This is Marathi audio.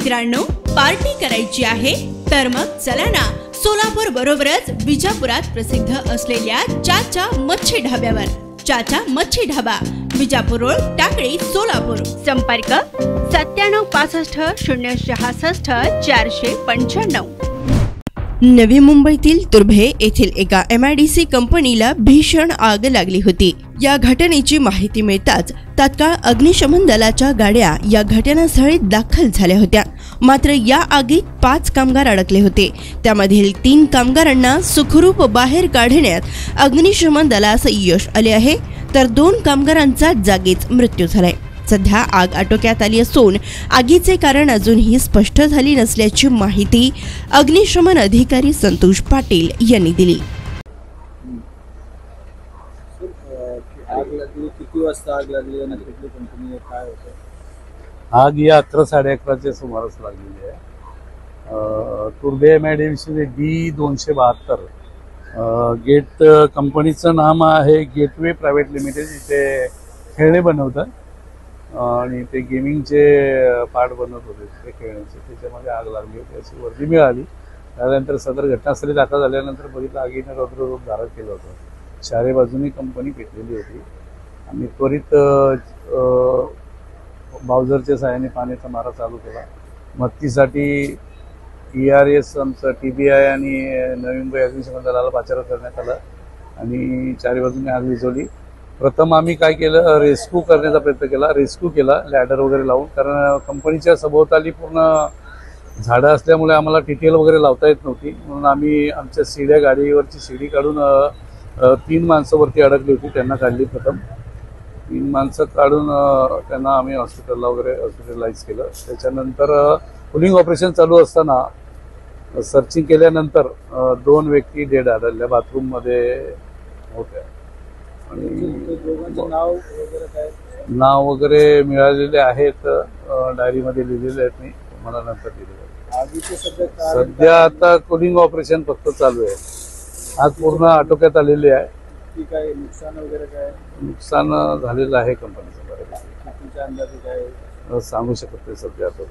मित्रांनो, पार्टी करायची आहे तर मग चला ना, सोलापूर बरोबरच विजापुरात प्रसिद्ध असलेल्या चाचा मच्छी ढाब्यावर। चाचा मच्छी ढाबा, विजापूर रोड, टाकळी, सोलापूर। संपर्क 9765 066 495। नवी मुंबईतील तुर्भे येथील एका MIDC कंपनीला भीषण आग लागली होती। या घटनेची माहिती मिळताच तात्काळ अग्निशमन दलाच्या गाड्या या घटनास्थळी दाखल झाल्या होत्या। मात्र या आगीत 5 कामगार अडकले होते। त्यामधील 3 कामगारांना सुखरूप बाहेर काढण्यात अग्निशमन दलास यश आले आहे, तर 2 कामगारांचा जागीच मृत्यू झालाय। सध्या आग आटोक्यात आली असून आगीचे कारण अजूनही स्पष्ट झाली नसल्याची माहिती अग्निशमन अधिकारी संतोष पाटील यांनी दिली। आग लागली, किती वाजता आग लागली आणि कुठली कंपनी आहे, काय होतं? आग या 11 साढ़े 11च्या सुमारास लागलेली आहे। तुर्भे MIDC D272 गेट कंपनीचं नाम आहे गेटवे प्रायव्हेट लिमिटेड। इथे खेळणे बनवतात आणि ते गेमिंगचे पार्ट बनवत होते ते खेळण्याचे, त्याच्यामध्ये आग लागली होती अशी वर्दी मिळाली। त्यानंतर सदर घटनास्थळी दाखल झाल्यानंतर बघितलं आगीने रौद्ररूप धारण केलं होतं। चारी बाजूनी कंपनी पेटलेली होती। आम्ही त्वरित बाउझरच्या सहाय्याने पाण्याचा मारा चालू केला। मदतीसाठी ERS आमचं TBI आणि नवी मुंबई अग्निशमन दलाला पाचारण करण्यात आलं आणि चारी बाजूने आग विझवली। प्रथम आम्ही काय केलं, रेस्क्यू करण्याचा प्रयत्न केला, रेस्क्यू केला लॅडर वगैरे लावून, कारण कंपनीच्या सभोवताली पूर्ण झाडं असल्यामुळे आम्हाला TTL वगैरे लावता येत नव्हती। म्हणून आम्ही आमच्या शिड्या, गाडीवरची शिडी काढून 3 माणसं वरती अडकली होती, त्यांना काढली। प्रथम 3 माणसं काढून त्यांना आम्ही हॉस्पिटलला वगैरे हॉस्पिटलाइज केलं। त्याच्यानंतर पुलिंग ऑपरेशन चालू असताना सर्चिंग केल्यानंतर 2 व्यक्ती डेड आढळल्या, बाथरूममध्ये होत्या आणि नाव वगैरे मिळालेले आहेत, डायरीमध्ये लिहिलेले आहेत, मी तुम्हाला नंतर दिलेले। सध्या आता कुलिंग ऑपरेशन फक्त चालू आहे। आज पूर्ण आटोक्यात आलेली आहे। काय नुकसान वगैरे काय? नुकसान झालेलं आहे कंपनीचं बऱ्यापैकी। कितीच्या अंदाजे काय सांगू शकत नाही सध्या आता।